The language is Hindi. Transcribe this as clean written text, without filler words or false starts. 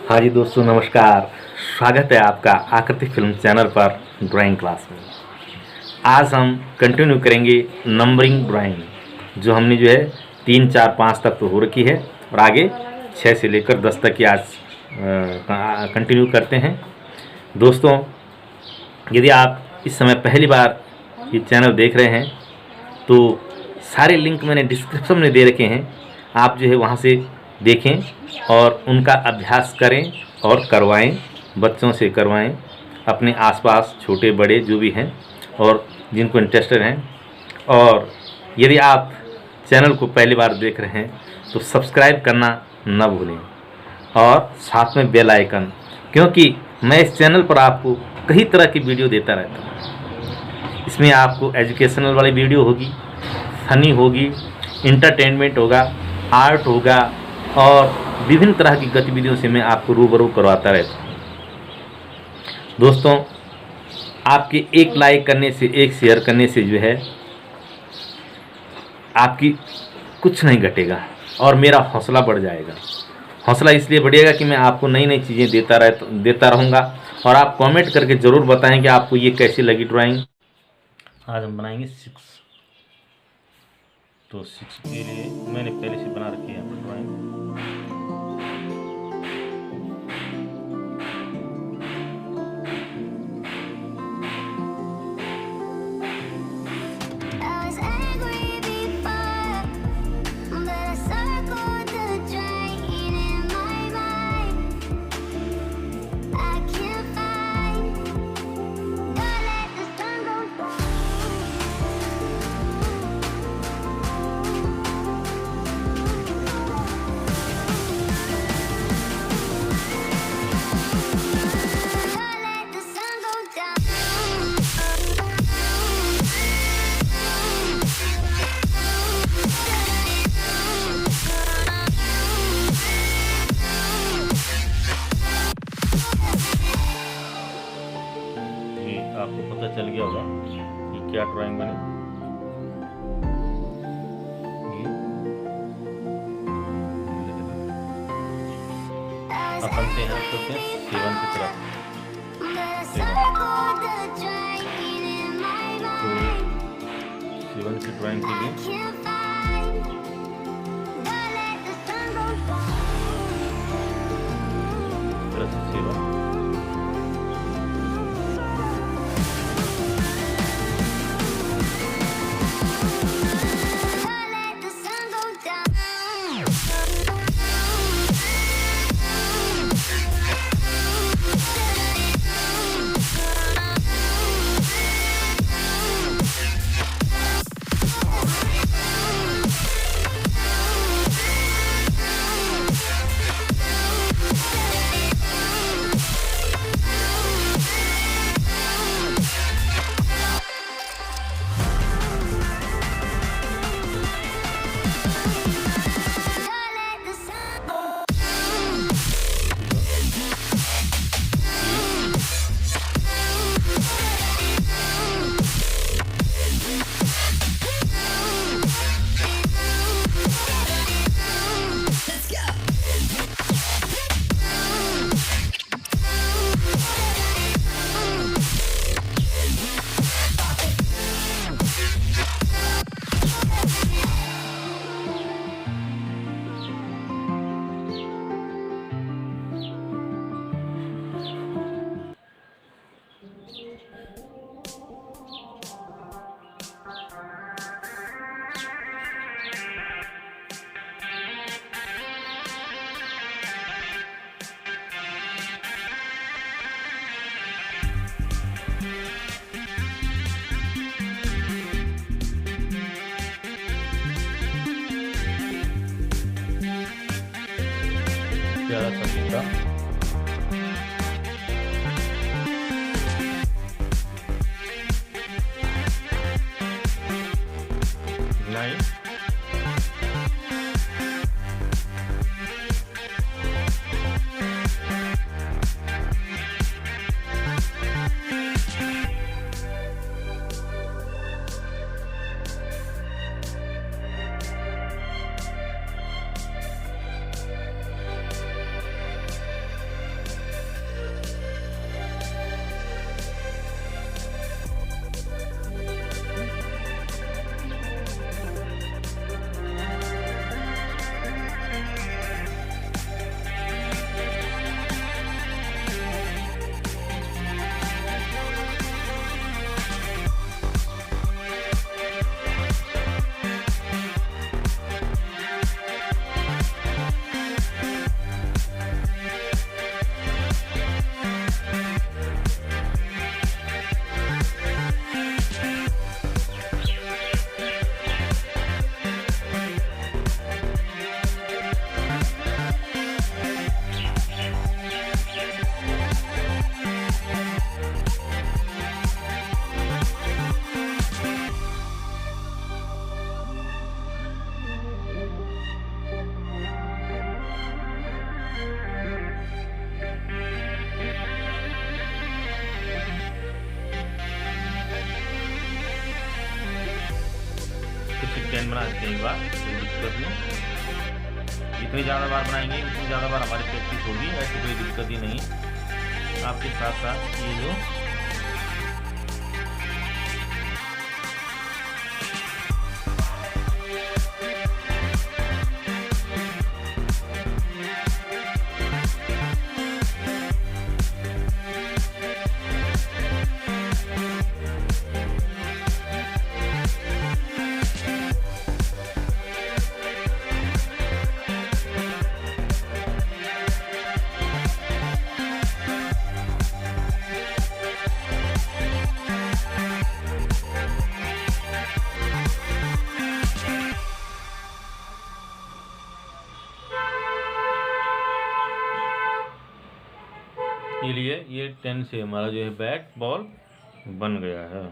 हाँ जी दोस्तों, नमस्कार। स्वागत है आपका आकृति फिल्म चैनल पर ड्राइंग क्लास में। आज हम कंटिन्यू करेंगे नंबरिंग ड्राइंग, जो हमने जो है 3, 4, 5 तक तो हो रखी है और आगे 6 से लेकर 10 तक की आज कंटिन्यू करते हैं। दोस्तों, यदि आप इस समय पहली बार ये चैनल देख रहे हैं तो सारे लिंक मैंने डिस्क्रिप्शन में दे रखे हैं। आप जो है वहाँ से देखें और उनका अभ्यास करें और करवाएं, बच्चों से करवाएं, अपने आसपास छोटे बड़े जो भी हैं और जिनको इंटरेस्टेड हैं। और यदि आप चैनल को पहली बार देख रहे हैं तो सब्सक्राइब करना न भूलें और साथ में बेल आइकन, क्योंकि मैं इस चैनल पर आपको कई तरह की वीडियो देता रहता हूँ। इसमें आपको एजुकेशनल वाली वीडियो होगी, फनी होगी, इंटरटेनमेंट होगा, आर्ट होगा और विभिन्न तरह की गतिविधियों से मैं आपको रूबरू करवाता रहता हूँ। दोस्तों, आपके एक लाइक करने से, एक शेयर करने से जो है आपकी कुछ नहीं घटेगा और मेरा हौसला बढ़ जाएगा। हौसला इसलिए बढ़ेगा कि मैं आपको नई नई चीज़ें देता रहूँगा और आप कमेंट करके ज़रूर बताएं कि आपको ये कैसी लगी ड्राइंग। आज हम बनाएंगे 6। तो 6 के लिए मैंने पहले से बना रखी है ड्राइंग। आपको पता चल गया होगा कि क्या ड्राइंग बने। अब बनते हैं 7 की तरफ। 7 की ड्राइंग के लिए तरह से 7 प्यारा सा टुकड़ा। नाइस। बना देते हैं एक बार, कोई दिक्कत नहीं। जितनी ज़्यादा बार बनाएंगे उतनी ज़्यादा बार हमारी प्रैक्टिस होगी, ऐसी कोई दिक्कत ही नहीं। आपके साथ साथ ये जो ये लिए ये 10 से हमारा जो है बैट बॉल बन गया है।